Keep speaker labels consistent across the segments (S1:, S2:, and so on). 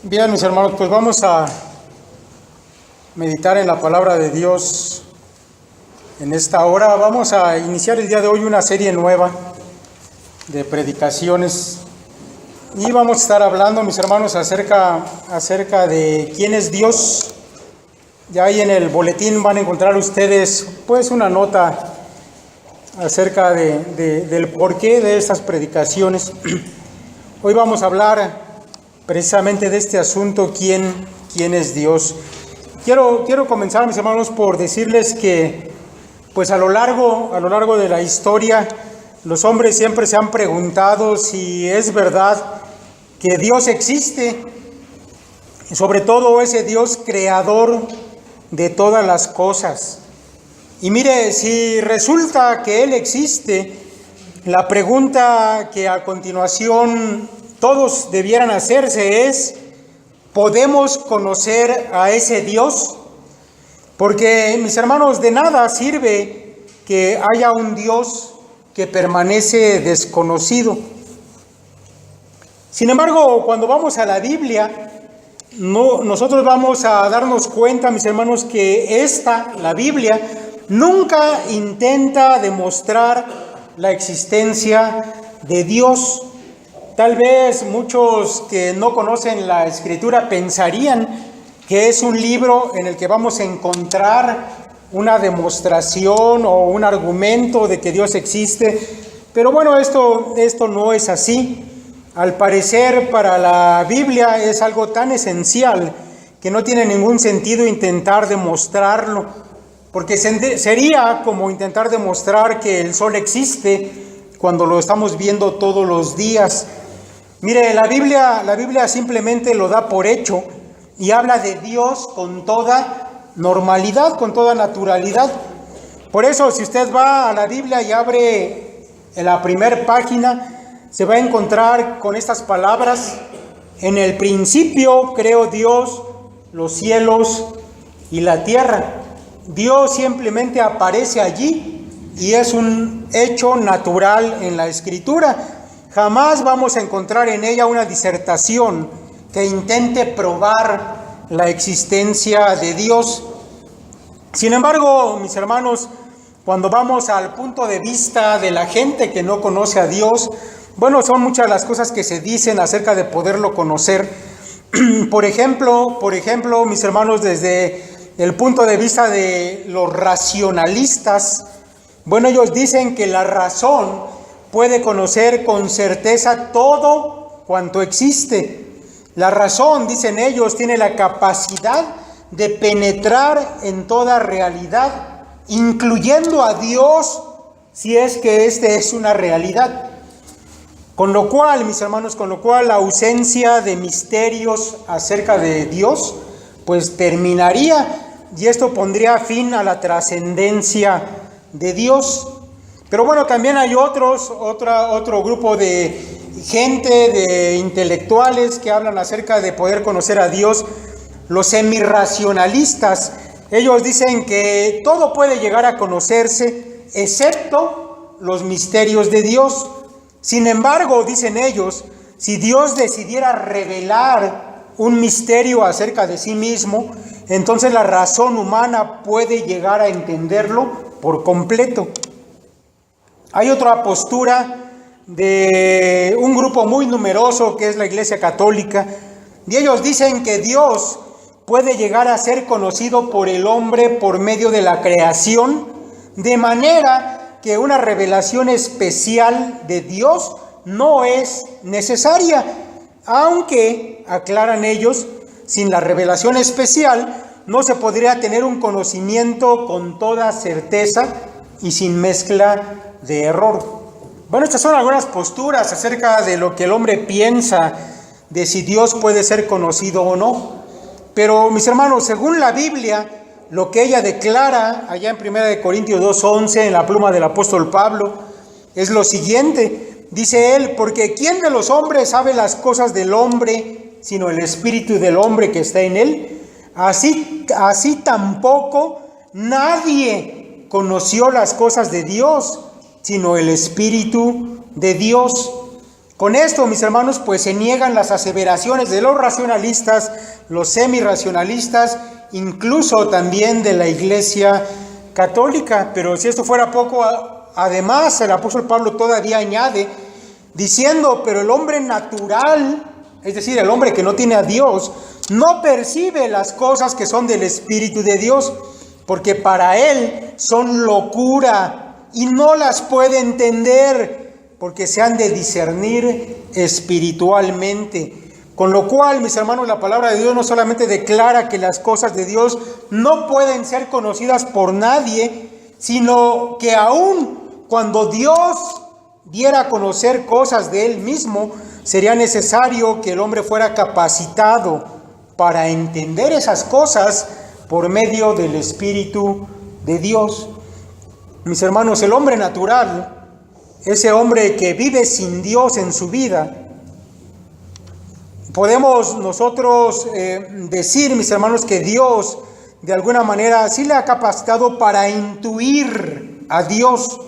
S1: Bien, mis hermanos, pues vamos a meditar en la palabra de Dios en esta hora. Vamos a iniciar el día de hoy una serie nueva de predicaciones y vamos a estar hablando, mis hermanos, acerca de quién es Dios. Ya ahí en el boletín van a encontrar ustedes pues una nota acerca del porqué de estas predicaciones. Hoy vamos a hablar precisamente de este asunto, ¿quién es Dios? Quiero comenzar, mis hermanos, por decirles que pues a lo largo de la historia, los hombres siempre se han preguntado si es verdad que Dios existe, y sobre todo ese Dios creador de todas las cosas. Y mire, si resulta que Él existe, la pregunta que a continuación todos debieran hacerse es: ¿podemos conocer a ese Dios? Porque, mis hermanos, de nada sirve que haya un Dios que permanece desconocido. Sin embargo, cuando vamos a la Biblia, nosotros vamos a darnos cuenta, mis hermanos, que la Biblia, nunca intenta demostrar la existencia de Dios. Tal vez muchos que no conocen la Escritura pensarían que es un libro en el que vamos a encontrar una demostración o un argumento de que Dios existe, pero bueno, esto no es así. Al parecer, para la Biblia es algo tan esencial que no tiene ningún sentido intentar demostrarlo, porque sería como intentar demostrar que el sol existe cuando lo estamos viendo todos los días. Mire, la Biblia simplemente lo da por hecho y habla de Dios con toda normalidad, con toda naturalidad. Por eso, si usted va a la Biblia y abre en la primera página, se va a encontrar con estas palabras: en el principio creó Dios los cielos y la tierra. Dios simplemente aparece allí y es un hecho natural en la Escritura. Jamás vamos a encontrar en ella una disertación que intente probar la existencia de Dios. Sin embargo, mis hermanos, cuando vamos al punto de vista de la gente que no conoce a Dios, bueno, son muchas las cosas que se dicen acerca de poderlo conocer. Por ejemplo, mis hermanos, desde el punto de vista de los racionalistas, bueno, ellos dicen que la razón puede conocer con certeza todo cuanto existe. La razón, dicen ellos, tiene la capacidad de penetrar en toda realidad, incluyendo a Dios, si es que este es una realidad. Con lo cual, mis hermanos, la ausencia de misterios acerca de Dios, pues terminaría, y esto pondría fin a la trascendencia de Dios. Pero bueno, también hay otro grupo de gente, de intelectuales que hablan acerca de poder conocer a Dios, los semirracionalistas. Ellos dicen que todo puede llegar a conocerse excepto los misterios de Dios. Sin embargo, dicen ellos, si Dios decidiera revelar un misterio acerca de sí mismo, entonces la razón humana puede llegar a entenderlo por completo. Hay otra postura de un grupo muy numeroso que es la Iglesia Católica, y ellos dicen que Dios puede llegar a ser conocido por el hombre por medio de la creación, de manera que una revelación especial de Dios no es necesaria, aunque, aclaran ellos, sin la revelación especial no se podría tener un conocimiento con toda certeza y sin mezcla de error. Bueno, estas son algunas posturas acerca de lo que el hombre piensa de si Dios puede ser conocido o no. Pero, mis hermanos, según la Biblia, lo que ella declara allá en 1 Corintios 2:11, en la pluma del apóstol Pablo, es lo siguiente. Dice él: porque ¿quién de los hombres sabe las cosas del hombre, sino el espíritu del hombre que está en él? Así tampoco nadie conoció las cosas de Dios, sino el Espíritu de Dios. Con esto, mis hermanos, pues se niegan las aseveraciones de los racionalistas, los semirracionalistas, incluso también de la Iglesia católica. Pero si esto fuera poco, además el apóstol Pablo todavía añade, diciendo, pero el hombre natural, es decir, el hombre que no tiene a Dios, no percibe las cosas que son del Espíritu de Dios, porque para él son locura y no las puede entender, porque se han de discernir espiritualmente. Con lo cual, mis hermanos, la palabra de Dios no solamente declara que las cosas de Dios no pueden ser conocidas por nadie, sino que aún cuando Dios diera a conocer cosas de Él mismo, sería necesario que el hombre fuera capacitado para entender esas cosas por medio del Espíritu de Dios. Mis hermanos, el hombre natural, ese hombre que vive sin Dios en su vida, podemos nosotros decir, mis hermanos, que Dios de alguna manera sí le ha capacitado para intuir a Dios,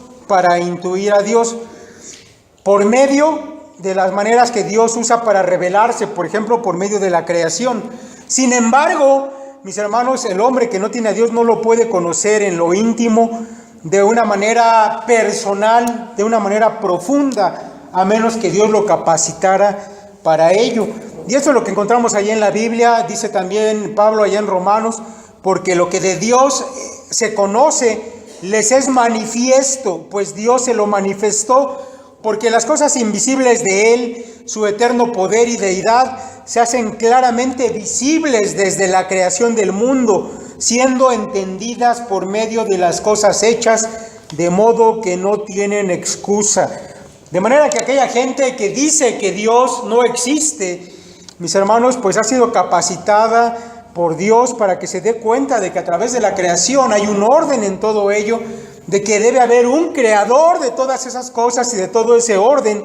S1: por medio de las maneras que Dios usa para revelarse, por ejemplo, por medio de la creación. Sin embargo, mis hermanos, el hombre que no tiene a Dios no lo puede conocer en lo íntimo, de una manera personal, de una manera profunda, a menos que Dios lo capacitara para ello. Y eso es lo que encontramos allí en la Biblia, dice también Pablo allá en Romanos, porque lo que de Dios se conoce les es manifiesto, pues Dios se lo manifestó, porque las cosas invisibles de Él, su eterno poder y deidad, se hacen claramente visibles desde la creación del mundo, siendo entendidas por medio de las cosas hechas, de modo que no tienen excusa. De manera que aquella gente que dice que Dios no existe, mis hermanos, pues ha sido capacitada por Dios para que se dé cuenta de que a través de la creación hay un orden en todo ello, de que debe haber un creador de todas esas cosas y de todo ese orden,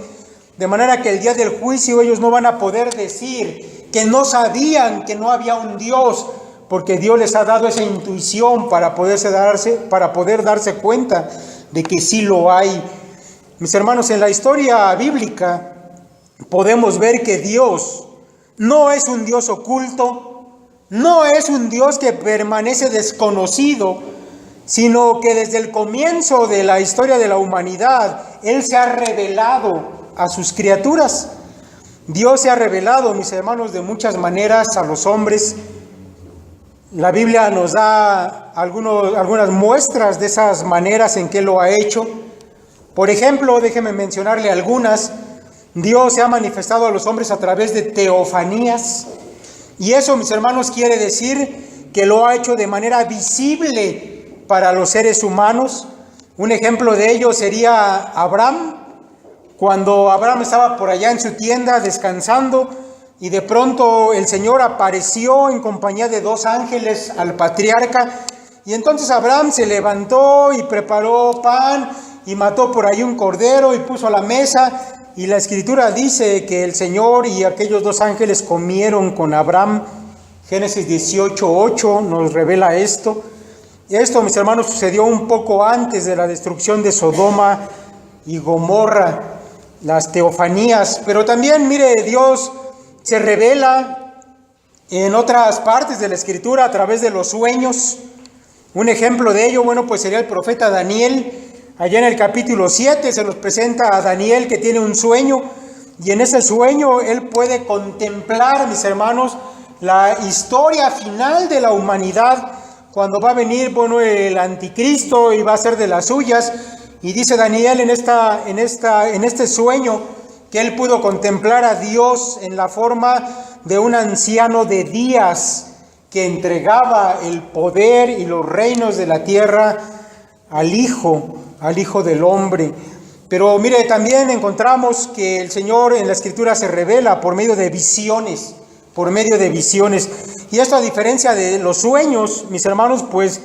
S1: de manera que el día del juicio ellos no van a poder decir que no sabían que no había un Dios, porque Dios les ha dado esa intuición para poder darse cuenta de que sí lo hay. Mis hermanos, en la historia bíblica podemos ver que Dios no es un Dios oculto, no es un Dios que permanece desconocido, sino que desde el comienzo de la historia de la humanidad, Él se ha revelado a sus criaturas. Dios se ha revelado, mis hermanos, de muchas maneras a los hombres. La Biblia nos da algunas muestras de esas maneras en que lo ha hecho. Por ejemplo, déjeme mencionarle algunas. Dios se ha manifestado a los hombres a través de teofanías. Y eso, mis hermanos, quiere decir que lo ha hecho de manera visible para los seres humanos. Un ejemplo de ello sería Abraham. Cuando Abraham estaba por allá en su tienda descansando, y de pronto el Señor apareció en compañía de 2 ángeles al patriarca, y entonces Abraham se levantó y preparó pan y mató por ahí un cordero y puso a la mesa, y la Escritura dice que el Señor y aquellos 2 ángeles comieron con Abraham. Génesis 18:8 nos revela esto. Y esto, mis hermanos, sucedió un poco antes de la destrucción de Sodoma y Gomorra, las teofanías. Pero también, mire, Dios se revela en otras partes de la Escritura a través de los sueños. Un ejemplo de ello, bueno, pues sería el profeta Daniel. Allá en el capítulo 7 se nos presenta a Daniel que tiene un sueño, y en ese sueño él puede contemplar, mis hermanos, la historia final de la humanidad, cuando va a venir, bueno, el anticristo y va a ser de las suyas. Y dice Daniel en este sueño que él pudo contemplar a Dios en la forma de un anciano de días que entregaba el poder y los reinos de la tierra al Hijo del Hombre. Pero mire, también encontramos que el Señor en la Escritura se revela por medio de visiones, Y esto, a diferencia de los sueños, mis hermanos, pues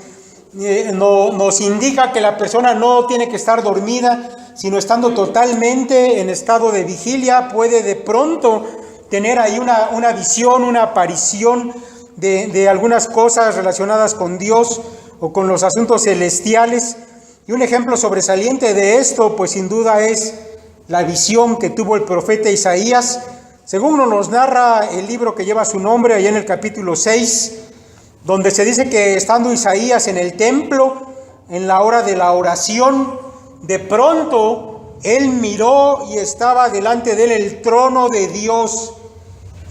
S1: nos indica que la persona no tiene que estar dormida, sino estando totalmente en estado de vigilia, puede de pronto tener ahí una visión, una aparición de algunas cosas relacionadas con Dios o con los asuntos celestiales. Y un ejemplo sobresaliente de esto, pues sin duda es la visión que tuvo el profeta Isaías, según nos narra el libro que lleva su nombre, allá en el capítulo 6, donde se dice que estando Isaías en el templo, en la hora de la oración, de pronto él miró y estaba delante de él el trono de Dios.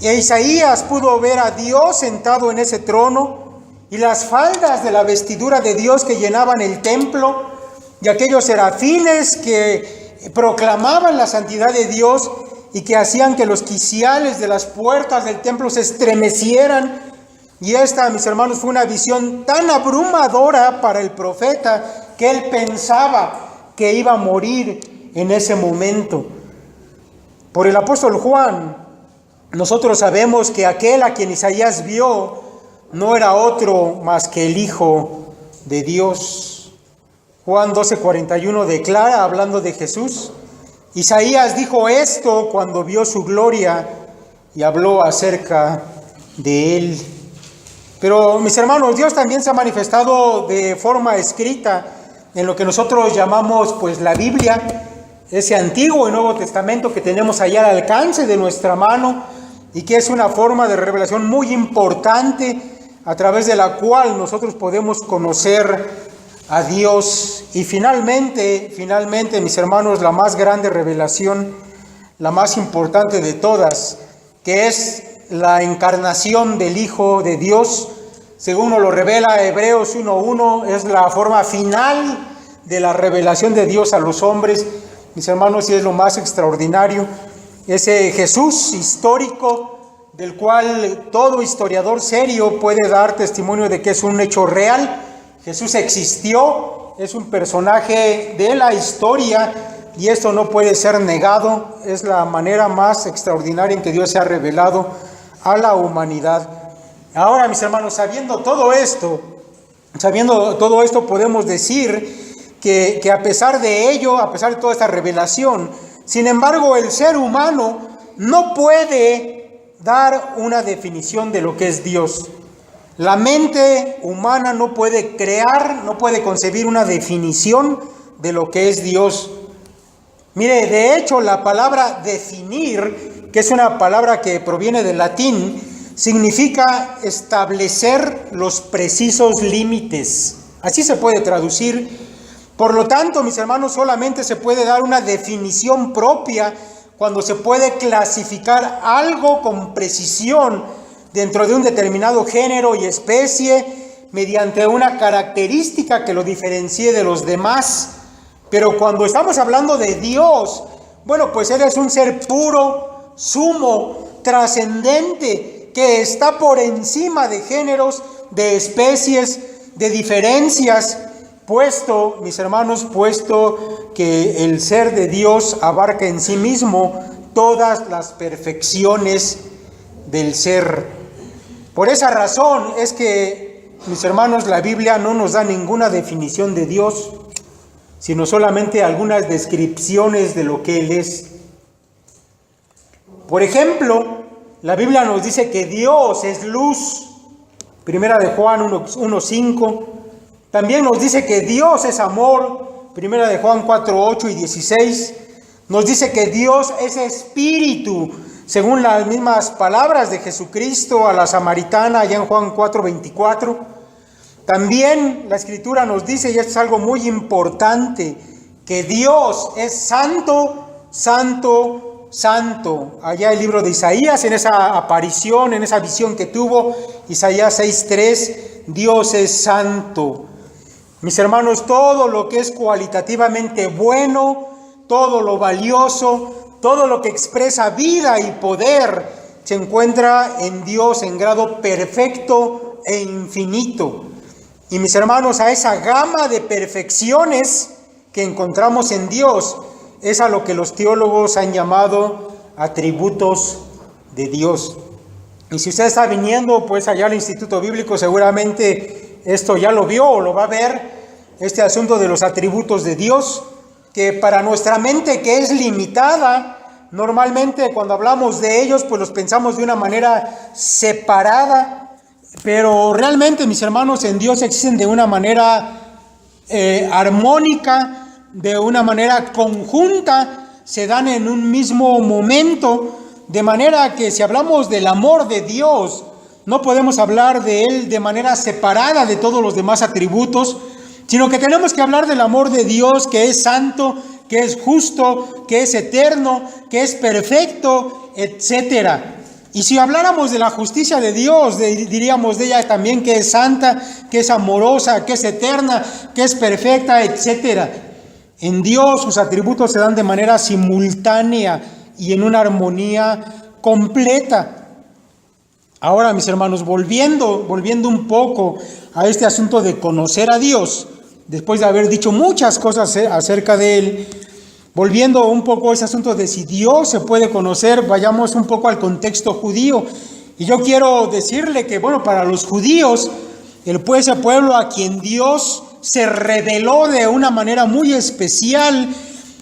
S1: Y Isaías pudo ver a Dios sentado en ese trono y las faldas de la vestidura de Dios que llenaban el templo y aquellos serafines que proclamaban la santidad de Dios y que hacían que los quiciales de las puertas del templo se estremecieran. Y esta, mis hermanos, fue una visión tan abrumadora para el profeta que él pensaba que iba a morir en ese momento. Por el apóstol Juan, nosotros sabemos que aquel a quien Isaías vio no era otro más que el Hijo de Dios. Juan 12:41 declara, hablando de Jesús: Isaías dijo esto cuando vio su gloria y habló acerca de él. Pero, mis hermanos, Dios también se ha manifestado de forma escrita en lo que nosotros llamamos pues la Biblia, ese Antiguo y Nuevo Testamento que tenemos allá al alcance de nuestra mano y que es una forma de revelación muy importante a través de la cual nosotros podemos conocer a Dios. Y finalmente, mis hermanos, la más grande revelación, la más importante de todas, que es la encarnación del Hijo de Dios, según nos lo revela Hebreos 1:1, es la forma final de la revelación de Dios a los hombres, mis hermanos, y es lo más extraordinario. Ese Jesús histórico, del cual todo historiador serio puede dar testimonio de que es un hecho real. Jesús existió, es un personaje de la historia y esto no puede ser negado. Es la manera más extraordinaria en que Dios se ha revelado a la humanidad. Ahora, mis hermanos, sabiendo todo esto, podemos decir que a pesar de ello, a pesar de toda esta revelación, sin embargo, el ser humano no puede dar una definición de lo que es Dios. La mente humana no puede crear, no puede concebir una definición de lo que es Dios. Mire, de hecho, la palabra definir, que es una palabra que proviene del latín, significa establecer los precisos límites. Así se puede traducir. Por lo tanto, mis hermanos, solamente se puede dar una definición propia cuando se puede clasificar algo con precisión dentro de un determinado género y especie mediante una característica que lo diferencie de los demás. Pero cuando estamos hablando de Dios, bueno, pues Él es un ser puro, sumo, trascendente, que está por encima de géneros, de especies, de diferencias, puesto, mis hermanos, puesto que el ser de Dios abarca en sí mismo todas las perfecciones del ser. Por esa razón es que, mis hermanos, la Biblia no nos da ninguna definición de Dios, sino solamente algunas descripciones de lo que Él es. Por ejemplo, la Biblia nos dice que Dios es luz, primera de Juan 1:5. También nos dice que Dios es amor, primera de Juan 4:8 y 16. Nos dice que Dios es espíritu, según las mismas palabras de Jesucristo a la samaritana allá en Juan 4:24. También la Escritura nos dice, y esto es algo muy importante, que Dios es santo, santo, santo. Allá el libro de Isaías, en esa aparición, en esa visión que tuvo, Isaías 6:3, Dios es santo. Mis hermanos, todo lo que es cualitativamente bueno, todo lo valioso, todo lo que expresa vida y poder, se encuentra en Dios en grado perfecto e infinito. Y mis hermanos, a esa gama de perfecciones que encontramos en Dios, es a lo que los teólogos han llamado atributos de Dios. Y si usted está viniendo pues allá al Instituto Bíblico, seguramente esto ya lo vio o lo va a ver, este asunto de los atributos de Dios, que para nuestra mente que es limitada, normalmente cuando hablamos de ellos pues los pensamos de una manera separada, pero realmente, mis hermanos, en Dios existen de una manera armónica, de una manera conjunta, se dan en un mismo momento, de manera que si hablamos del amor de Dios, no podemos hablar de Él de manera separada de todos los demás atributos, sino que tenemos que hablar del amor de Dios, que es santo, que es justo, que es eterno, que es perfecto, etcétera. Y si habláramos de la justicia de Dios, diríamos de ella también que es santa, que es amorosa, que es eterna, que es perfecta, etcétera. En Dios sus atributos se dan de manera simultánea y en una armonía completa. Ahora, mis hermanos, volviendo un poco a este asunto de conocer a Dios, después de haber dicho muchas cosas acerca de Él, volviendo un poco a ese asunto de si Dios se puede conocer, vayamos un poco al contexto judío. Y yo quiero decirle que, para los judíos, ese pueblo a quien Dios se reveló de una manera muy especial,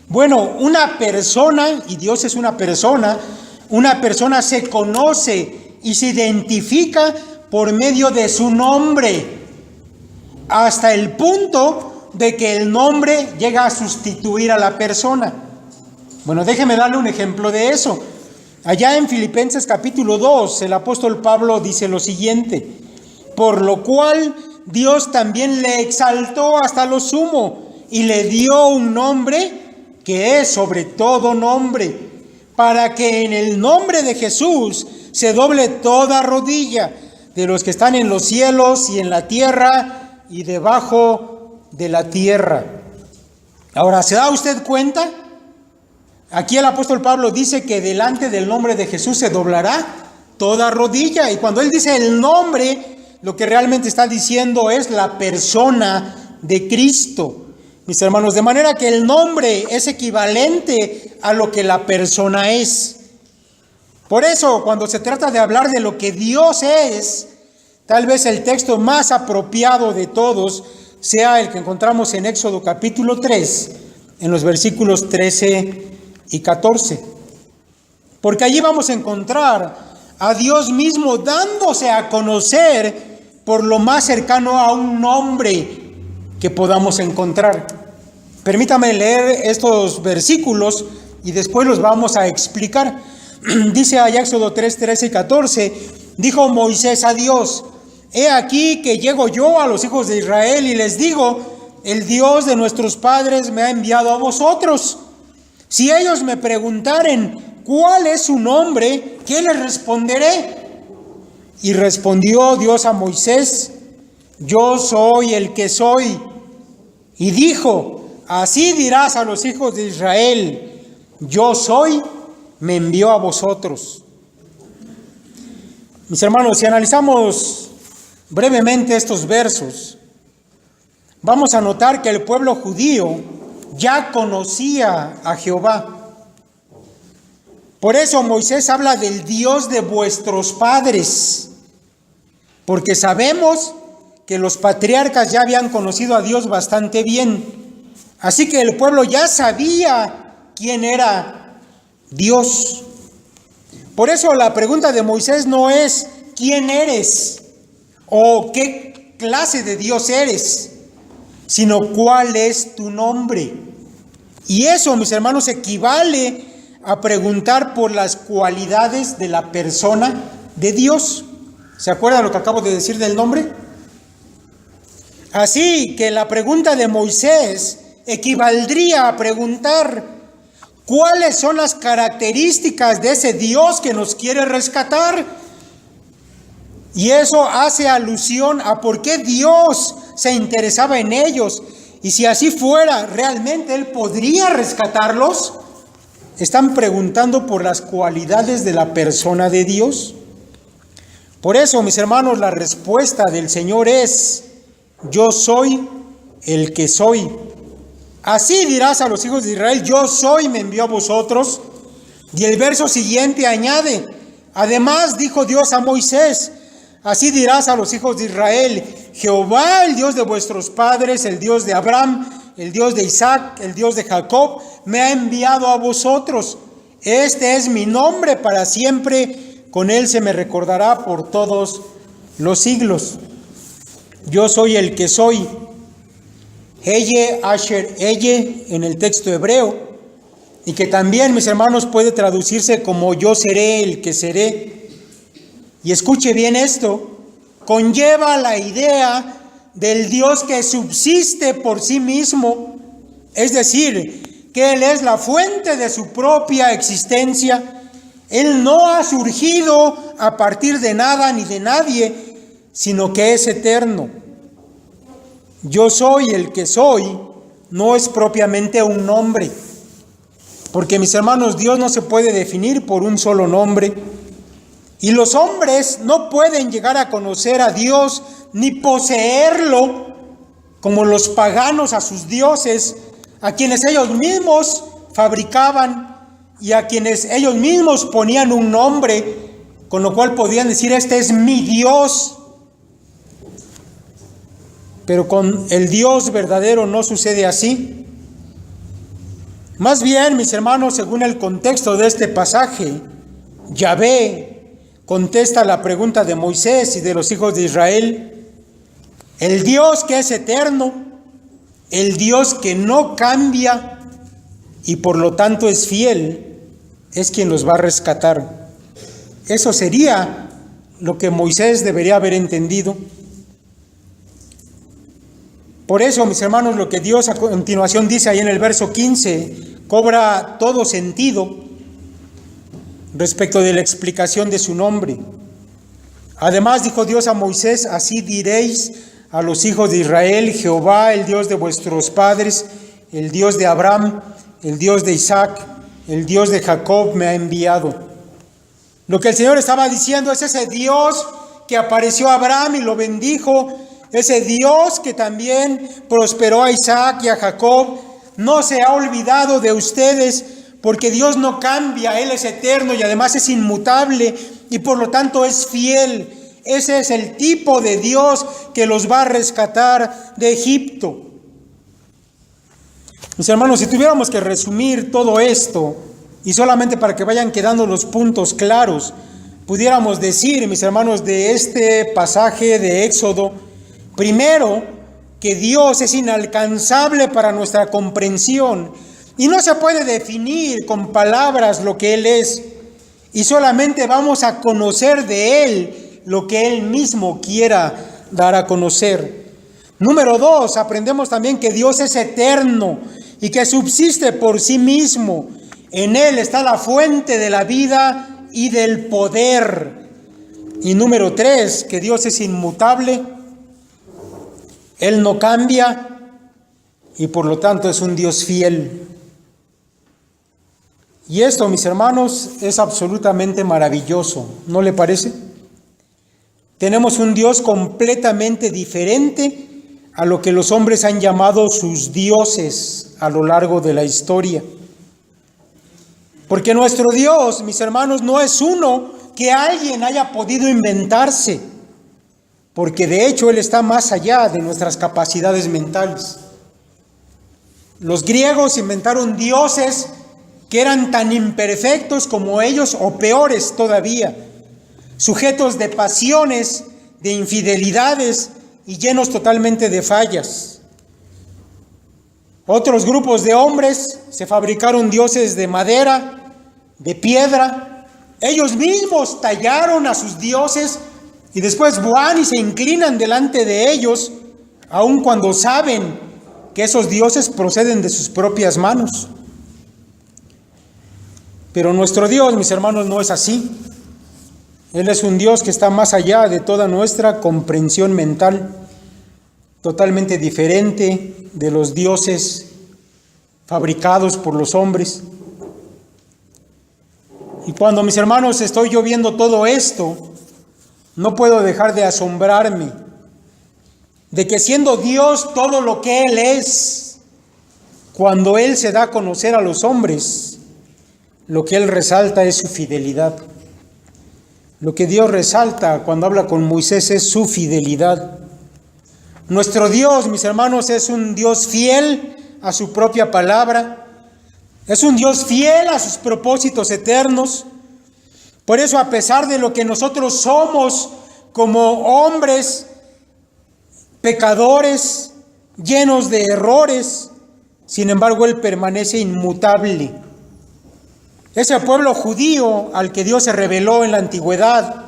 S1: una persona, y Dios es una persona se conoce y se identifica por medio de su nombre, hasta el punto de que el nombre llega a sustituir a la persona. Déjeme darle un ejemplo de eso. Allá en Filipenses capítulo 2, el apóstol Pablo dice lo siguiente: por lo cual Dios también le exaltó hasta lo sumo y le dio un nombre que es sobre todo nombre, para que en el nombre de Jesús se doble toda rodilla de los que están en los cielos y en la tierra y debajo de la tierra. Ahora, ¿se da usted cuenta? Aquí el apóstol Pablo dice que delante del nombre de Jesús se doblará toda rodilla, y cuando él dice el nombre, lo que realmente está diciendo es la persona de Cristo, mis hermanos, de manera que el nombre es equivalente a lo que la persona es. Por eso, cuando se trata de hablar de lo que Dios es, tal vez el texto más apropiado de todos sea el que encontramos en Éxodo capítulo 3, en los versículos 13 y 14. Porque allí vamos a encontrar a Dios mismo dándose a conocer por lo más cercano a un nombre que podamos encontrar. Permítame leer estos versículos y después los vamos a explicar. Dice allá Éxodo 3, 13 y 14, dijo Moisés a Dios: he aquí que llego yo a los hijos de Israel y les digo: el Dios de nuestros padres me ha enviado a vosotros. Si ellos me preguntaren cuál es su nombre, ¿qué les responderé? Y respondió Dios a Moisés: yo soy el que soy. Y dijo: así dirás a los hijos de Israel: yo soy, me envió a vosotros. Mis hermanos, si analizamos brevemente estos versos, vamos a notar que el pueblo judío ya conocía a Jehová. Por eso Moisés habla del Dios de vuestros padres, porque sabemos que los patriarcas ya habían conocido a Dios bastante bien. Así que el pueblo ya sabía quién era Dios. Por eso la pregunta de Moisés no es ¿quién eres? O ¿qué clase de Dios eres? Sino ¿cuál es tu nombre? Y eso, mis hermanos, equivale a preguntar por las cualidades de la persona de Dios. ¿Se acuerdan lo que acabo de decir del nombre? Así que la pregunta de Moisés equivaldría a preguntar ¿cuáles son las características de ese Dios que nos quiere rescatar? Y eso hace alusión a por qué Dios se interesaba en ellos. Y si así fuera, ¿realmente Él podría rescatarlos? Están preguntando por las cualidades de la persona de Dios. Por eso, mis hermanos, la respuesta del Señor es: yo soy el que soy. Así dirás a los hijos de Israel: yo soy, me envió a vosotros. Y el verso siguiente añade: además dijo Dios a Moisés: así dirás a los hijos de Israel: Jehová, el Dios de vuestros padres, el Dios de Abraham, el Dios de Isaac, el Dios de Jacob, me ha enviado a vosotros. Este es mi nombre para siempre, con él se me recordará por todos los siglos. Yo soy el que soy. Eye, Asher, Eye, en el texto hebreo, y que también, mis hermanos, puede traducirse como yo seré el que seré. Y escuche bien esto, conlleva la idea del Dios que subsiste por sí mismo, es decir, que Él es la fuente de su propia existencia. Él no ha surgido a partir de nada ni de nadie, sino que es eterno. Yo soy el que soy, no es propiamente un nombre, porque, mis hermanos, Dios no se puede definir por un solo nombre, y los hombres no pueden llegar a conocer a Dios ni poseerlo como los paganos a sus dioses, a quienes ellos mismos fabricaban y a quienes ellos mismos ponían un nombre, con lo cual podían decir: este es mi Dios. Pero con el Dios verdadero no sucede así. Más bien, mis hermanos, según el contexto de este pasaje, Yahvé contesta la pregunta de Moisés y de los hijos de Israel. El Dios que es eterno, el Dios que no cambia y por lo tanto es fiel, es quien los va a rescatar. Eso sería lo que Moisés debería haber entendido. Por eso, mis hermanos, lo que Dios a continuación dice ahí en el verso 15 cobra todo sentido respecto de la explicación de su nombre. Además, dijo Dios a Moisés: así diréis a los hijos de Israel: Jehová, el Dios de vuestros padres, el Dios de Abraham, el Dios de Isaac, el Dios de Jacob me ha enviado. Lo que el Señor estaba diciendo es ese Dios que apareció a Abraham y lo bendijo, ese Dios que también prosperó a Isaac y a Jacob, no se ha olvidado de ustedes, porque Dios no cambia, Él es eterno y además es inmutable y por lo tanto es fiel. Ese es el tipo de Dios que los va a rescatar de Egipto. Mis hermanos, si tuviéramos que resumir todo esto, y solamente para que vayan quedando los puntos claros, pudiéramos decir, mis hermanos, de este pasaje de Éxodo, primero, que Dios es inalcanzable para nuestra comprensión y no se puede definir con palabras lo que Él es, y solamente vamos a conocer de Él lo que Él mismo quiera dar a conocer. Número 2, aprendemos también que Dios es eterno y que subsiste por sí mismo. En Él está la fuente de la vida y del poder. Y número 3, que Dios es inmutable, Él no cambia y por lo tanto es un Dios fiel. Y esto, mis hermanos, es absolutamente maravilloso, ¿no le parece? Tenemos un Dios completamente diferente a lo que los hombres han llamado sus dioses a lo largo de la historia. Porque nuestro Dios, mis hermanos, no es uno que alguien haya podido inventarse, porque de hecho Él está más allá de nuestras capacidades mentales. Los griegos inventaron dioses que eran tan imperfectos como ellos o peores todavía, sujetos de pasiones, de infidelidades y llenos totalmente de fallas. Otros grupos de hombres se fabricaron dioses de madera, de piedra. Ellos mismos tallaron a sus dioses y después van y se inclinan delante de ellos, aun cuando saben que esos dioses proceden de sus propias manos. Pero nuestro Dios, mis hermanos, no es así. Él es un Dios que está más allá de toda nuestra comprensión mental, totalmente diferente de los dioses fabricados por los hombres. Y cuando, mis hermanos, estoy yo viendo todo esto, no puedo dejar de asombrarme de que siendo Dios todo lo que Él es, cuando Él se da a conocer a los hombres, lo que Él resalta es su fidelidad. Lo que Dios resalta cuando habla con Moisés es su fidelidad. Nuestro Dios, mis hermanos, es un Dios fiel a su propia palabra. Es un Dios fiel a sus propósitos eternos. Por eso, a pesar de lo que nosotros somos como hombres, pecadores, llenos de errores, sin embargo, Él permanece inmutable. Ese pueblo judío al que Dios se reveló en la antigüedad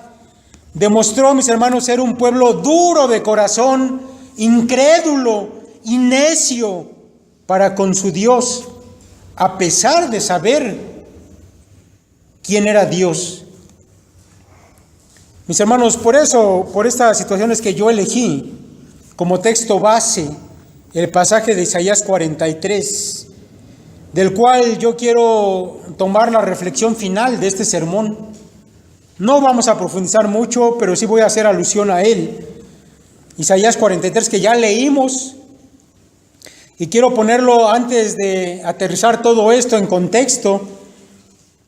S1: demostró, mis hermanos, ser un pueblo duro de corazón, incrédulo y necio para con su Dios, a pesar de saber quién era Dios. Mis hermanos, por estas situaciones que yo elegí como texto base, el pasaje de Isaías 43, del cual yo quiero tomar la reflexión final de este sermón. No vamos a profundizar mucho, pero sí voy a hacer alusión a él. Isaías 43, que ya leímos, y quiero ponerlo antes de aterrizar todo esto en contexto.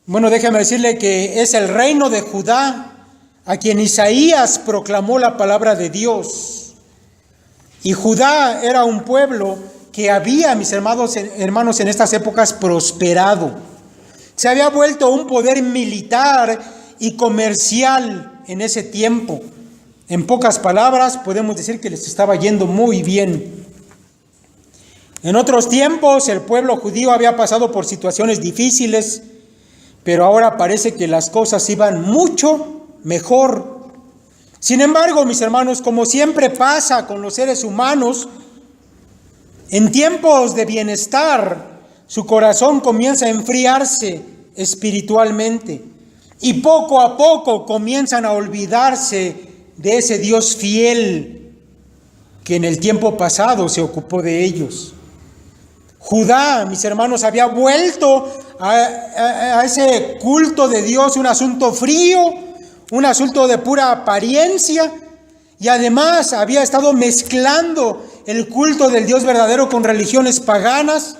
S1: Bueno, déjeme decirle que es el reino de Judá a quien Isaías proclamó la palabra de Dios. Y Judá era un pueblo que había, mis hermanos, en estas épocas prosperado. Se había vuelto un poder militar y comercial en ese tiempo. En pocas palabras, podemos decir que les estaba yendo muy bien. En otros tiempos, el pueblo judío había pasado por situaciones difíciles, pero ahora parece que las cosas iban mucho mejor. Sin embargo, mis hermanos, como siempre pasa con los seres humanos, en tiempos de bienestar, su corazón comienza a enfriarse espiritualmente y poco a poco comienzan a olvidarse de ese Dios fiel que en el tiempo pasado se ocupó de ellos. Judá, mis hermanos, había vuelto a ese culto de Dios un asunto frío, un asunto de pura apariencia, y además había estado mezclando el culto del Dios verdadero con religiones paganas.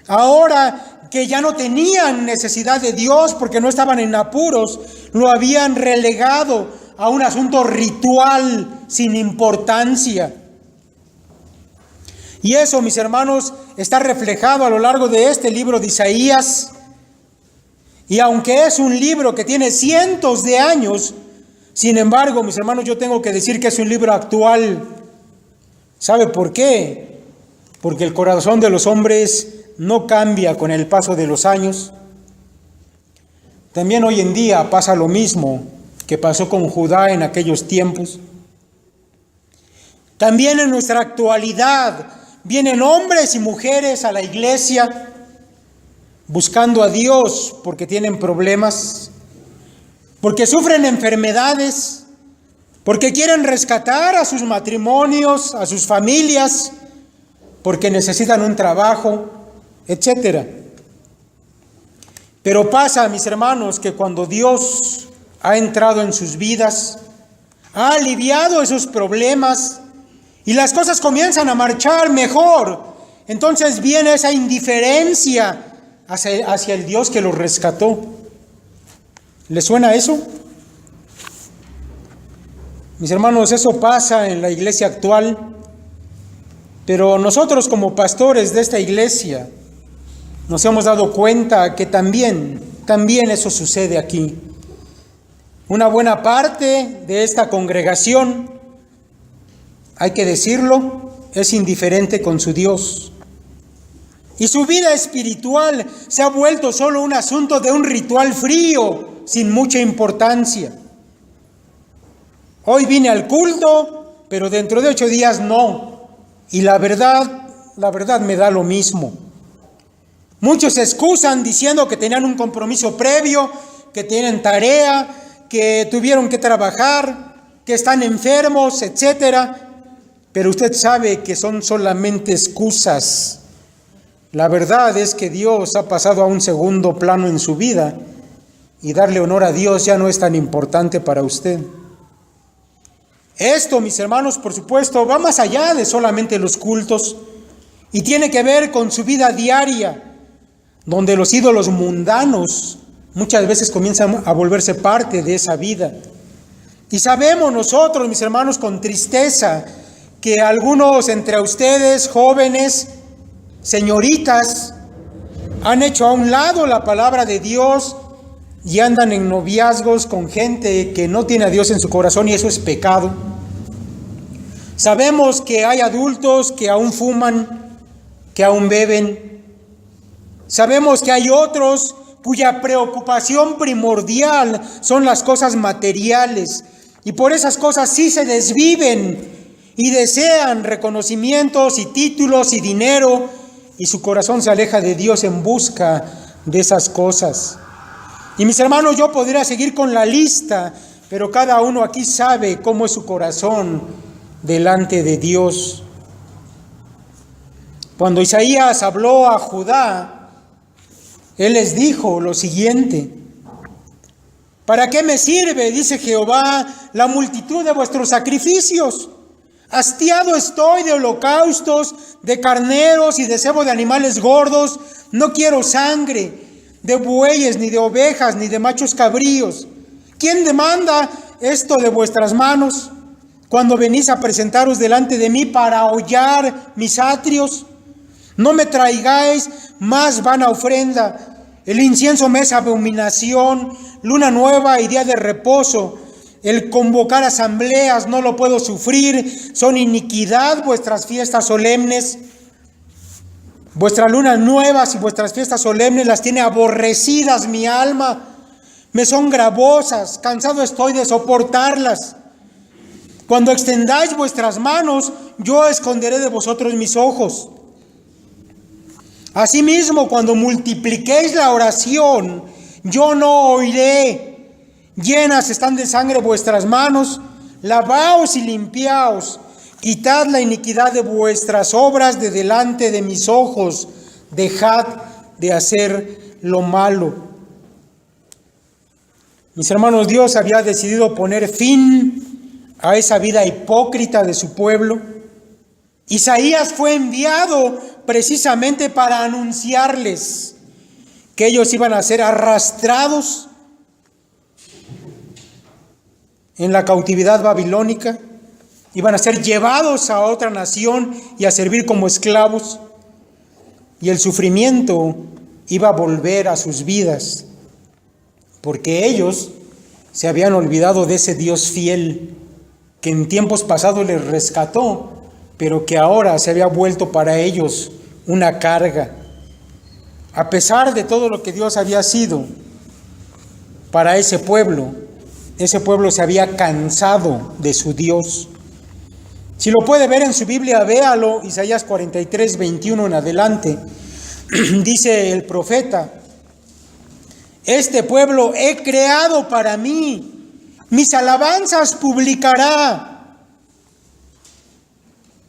S1: Ahora que ya no tenían necesidad de Dios porque no estaban en apuros, lo habían relegado a un asunto ritual sin importancia. Y eso, mis hermanos, está reflejado a lo largo de este libro de Isaías. Y aunque es un libro que tiene cientos de años, sin embargo, mis hermanos, yo tengo que decir que es un libro actual. ¿Sabe por qué? Porque el corazón de los hombres no cambia con el paso de los años. También hoy en día pasa lo mismo que pasó con Judá en aquellos tiempos. También en nuestra actualidad vienen hombres y mujeres a la iglesia buscando a Dios porque tienen problemas, porque sufren enfermedades, porque quieren rescatar a sus matrimonios, a sus familias, porque necesitan un trabajo, etc. Pero pasa, mis hermanos, que cuando Dios ha entrado en sus vidas, ha aliviado esos problemas y las cosas comienzan a marchar mejor, entonces viene esa indiferencia hacia el Dios que los rescató. ¿Le suena eso? Mis hermanos, eso pasa en la iglesia actual, pero nosotros como pastores de esta iglesia nos hemos dado cuenta que también eso sucede aquí. Una buena parte de esta congregación, hay que decirlo, es indiferente con su Dios. Y su vida espiritual se ha vuelto solo un asunto de un ritual frío, sin mucha importancia. Hoy vine al culto, pero dentro de 8 días no. Y la verdad me da lo mismo. Muchos se excusan diciendo que tenían un compromiso previo, que tienen tarea, que tuvieron que trabajar, que están enfermos, etc. Pero usted sabe que son solamente excusas. La verdad es que Dios ha pasado a un segundo plano en su vida y darle honor a Dios ya no es tan importante para usted. Esto, mis hermanos, por supuesto, va más allá de solamente los cultos y tiene que ver con su vida diaria, donde los ídolos mundanos muchas veces comienzan a volverse parte de esa vida. Y sabemos nosotros, mis hermanos, con tristeza, que algunos entre ustedes, jóvenes, señoritas, han hecho a un lado la palabra de Dios y andan en noviazgos con gente que no tiene a Dios en su corazón, y eso es pecado. Sabemos que hay adultos que aún fuman, que aún beben. Sabemos que hay otros cuya preocupación primordial son las cosas materiales, y por esas cosas sí se desviven y desean reconocimientos y títulos y dinero, y su corazón se aleja de Dios en busca de esas cosas. Y mis hermanos, yo podría seguir con la lista, pero cada uno aquí sabe cómo es su corazón delante de Dios. Cuando Isaías habló a Judá, él les dijo lo siguiente: ¿para qué me sirve, dice Jehová, la multitud de vuestros sacrificios? Hastiado estoy de holocaustos, de carneros y de cebo de animales gordos. No quiero sangre de bueyes, ni de ovejas, ni de machos cabríos. ¿Quién demanda esto de vuestras manos cuando venís a presentaros delante de mí para hollar mis atrios? No me traigáis más vana ofrenda. El incienso me es abominación, luna nueva y día de reposo. El convocar asambleas no lo puedo sufrir. Son iniquidad vuestras fiestas solemnes. Vuestras lunas nuevas y vuestras fiestas solemnes las tiene aborrecidas mi alma. Me son gravosas, cansado estoy de soportarlas. Cuando extendáis vuestras manos, yo esconderé de vosotros mis ojos. Asimismo, cuando multipliquéis la oración, yo no oiré. Llenas están de sangre vuestras manos, lavaos y limpiaos, quitad la iniquidad de vuestras obras de delante de mis ojos, dejad de hacer lo malo. Mis hermanos, Dios había decidido poner fin a esa vida hipócrita de su pueblo. Isaías fue enviado precisamente para anunciarles que ellos iban a ser arrastrados en la cautividad babilónica, iban a ser llevados a otra nación y a servir como esclavos, y el sufrimiento iba a volver a sus vidas, porque ellos se habían olvidado de ese Dios fiel que en tiempos pasados les rescató, pero que ahora se había vuelto para ellos una carga. A pesar de todo lo que Dios había sido para ese pueblo se había cansado de su Dios. Si lo puede ver en su Biblia, véalo, Isaías 43, 21 en adelante. Dice el profeta: este pueblo he creado para mí, mis alabanzas publicará.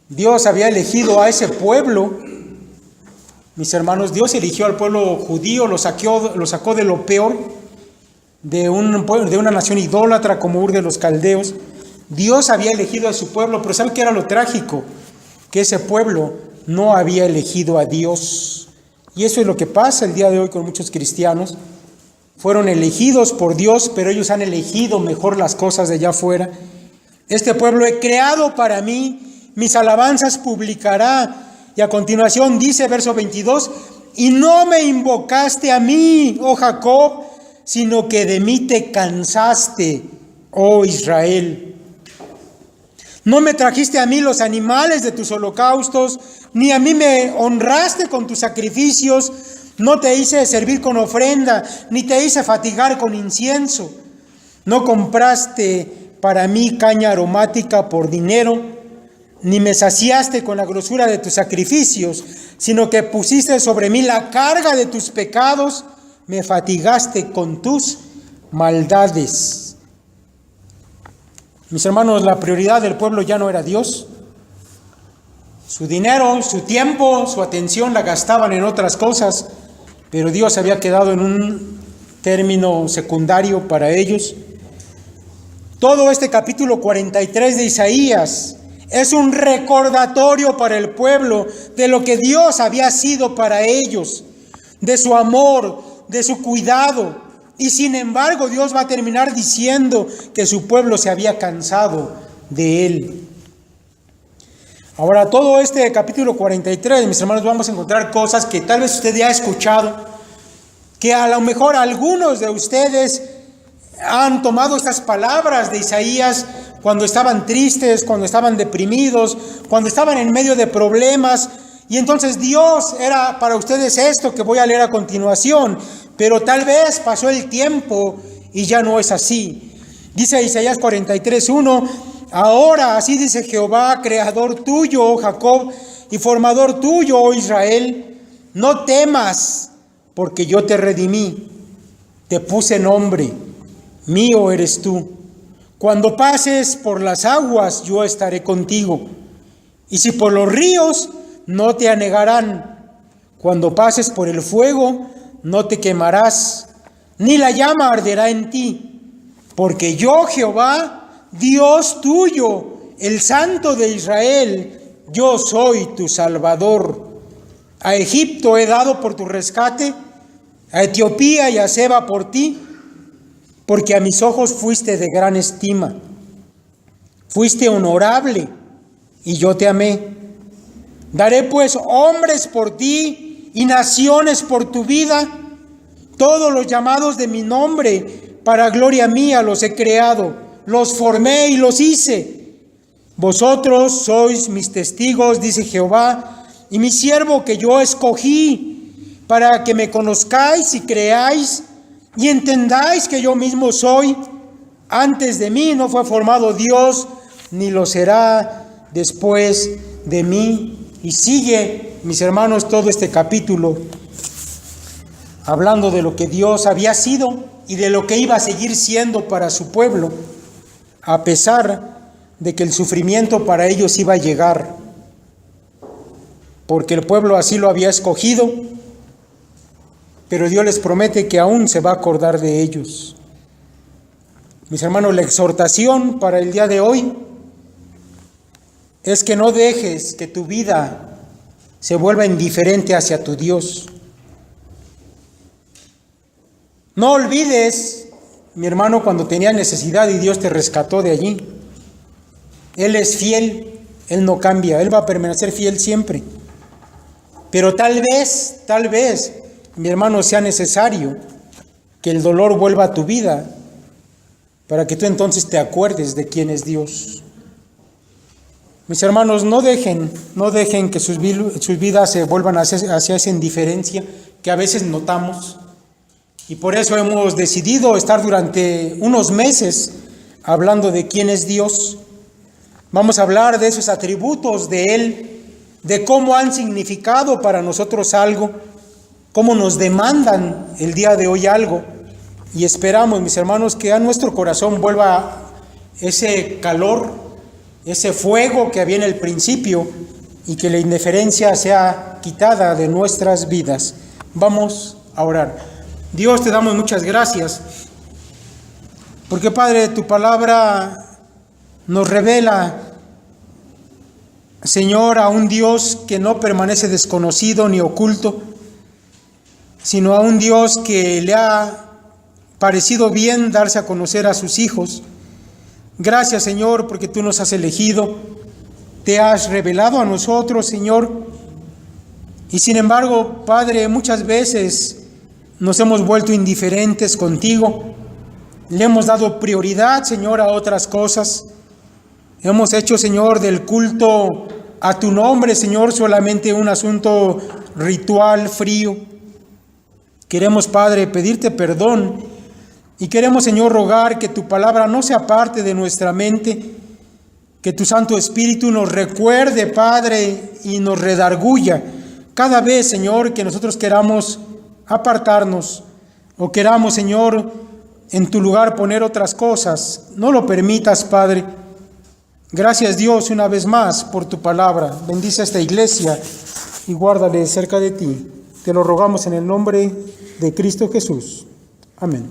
S1: Dios había elegido a ese pueblo. Mis hermanos, Dios eligió al pueblo judío, lo sacó de lo peor, de una nación idólatra como Ur de los Caldeos. Dios había elegido a su pueblo, pero ¿sabe qué era lo trágico? Que ese pueblo no había elegido a Dios. Y eso es lo que pasa el día de hoy con muchos cristianos. Fueron elegidos por Dios, pero ellos han elegido mejor las cosas de allá afuera. Este pueblo he creado para mí, mis alabanzas publicará. Y a continuación dice, verso 22, y no me invocaste a mí, oh Jacob, sino que de mí te cansaste, oh Israel. No me trajiste a mí los animales de tus holocaustos, ni a mí me honraste con tus sacrificios. No te hice servir con ofrenda, ni te hice fatigar con incienso. No compraste para mí caña aromática por dinero, ni me saciaste con la grosura de tus sacrificios, sino que pusiste sobre mí la carga de tus pecados, me fatigaste con tus maldades. Mis hermanos, la prioridad del pueblo ya no era Dios. Su dinero, su tiempo, su atención la gastaban en otras cosas, pero Dios había quedado en un término secundario para ellos. Todo este capítulo 43 de Isaías es un recordatorio para el pueblo de lo que Dios había sido para ellos, de su amor, de su cuidado. Y sin embargo, Dios va a terminar diciendo que su pueblo se había cansado de él. Ahora, todo este capítulo 43, mis hermanos, vamos a encontrar cosas que tal vez usted ya ha escuchado, que a lo mejor algunos de ustedes han tomado estas palabras de Isaías cuando estaban tristes, cuando estaban deprimidos, cuando estaban en medio de problemas. Y entonces Dios era para ustedes esto que voy a leer a continuación. pero tal vez pasó el tiempo y ya no es así. Dice Isaías 43:1, ahora así dice Jehová, creador tuyo, oh Jacob, y formador tuyo, oh Israel, no temas, porque yo te redimí, te puse nombre, mío eres tú. Cuando pases por las aguas, yo estaré contigo, y si por los ríos, no te anegarán. Cuando pases por el fuego, no te quemarás, ni la llama arderá en ti. Porque yo, Jehová, Dios tuyo, el Santo de Israel, yo soy tu Salvador. A Egipto he dado por tu rescate, a Etiopía y a Seba por ti, porque a mis ojos fuiste de gran estima. Fuiste honorable y yo te amé. Daré pues hombres por ti y naciones por tu vida. Todos los llamados de mi nombre, para gloria mía los he creado, los formé y los hice. Vosotros sois mis testigos, dice Jehová, y mi siervo que yo escogí, para que me conozcáis y creáis y entendáis que yo mismo soy. Antes de mí no fue formado Dios, ni lo será después de mí. Y sigue, mis hermanos, todo este capítulo hablando de lo que Dios había sido y de lo que iba a seguir siendo para su pueblo, a pesar de que el sufrimiento para ellos iba a llegar, porque el pueblo así lo había escogido, pero Dios les promete que aún se va a acordar de ellos. Mis hermanos, la exhortación para el día de hoy es que no dejes que tu vida se vuelva indiferente hacia tu Dios. No olvides, mi hermano, cuando tenías necesidad y Dios te rescató de allí. Él es fiel, Él no cambia, Él va a permanecer fiel siempre. Pero tal vez, mi hermano, sea necesario que el dolor vuelva a tu vida para que tú entonces te acuerdes de quién es Dios. Mis hermanos, no dejen que sus vidas se vuelvan hacia esa indiferencia que a veces notamos. Y por eso hemos decidido estar durante unos meses hablando de quién es Dios. Vamos a hablar de esos atributos de Él, de cómo han significado para nosotros algo, cómo nos demandan el día de hoy algo. Y esperamos, mis hermanos, que a nuestro corazón vuelva ese calor, ese fuego que había en el principio y que la indiferencia sea quitada de nuestras vidas. Vamos a orar. Dios, te damos muchas gracias, porque Padre, tu palabra nos revela, Señor, a un Dios que no permanece desconocido ni oculto, sino a un Dios que le ha parecido bien darse a conocer a sus hijos. Gracias, Señor, porque tú nos has elegido, te has revelado a nosotros, Señor, y sin embargo, Padre, muchas veces nos hemos vuelto indiferentes contigo, le hemos dado prioridad, Señor, a otras cosas. Hemos hecho, Señor, del culto a tu nombre, Señor, solamente un asunto ritual, frío. Queremos, Padre, pedirte perdón y queremos, Señor, rogar que tu palabra no se aparte de nuestra mente, que tu Santo Espíritu nos recuerde, Padre, y nos redarguya cada vez, Señor, que nosotros queramos apartarnos o queramos, Señor, en tu lugar poner otras cosas. No lo permitas, Padre. Gracias, Dios, una vez más por tu palabra. Bendice a esta iglesia y guárdale cerca de ti. Te lo rogamos en el nombre de Cristo Jesús. Amén.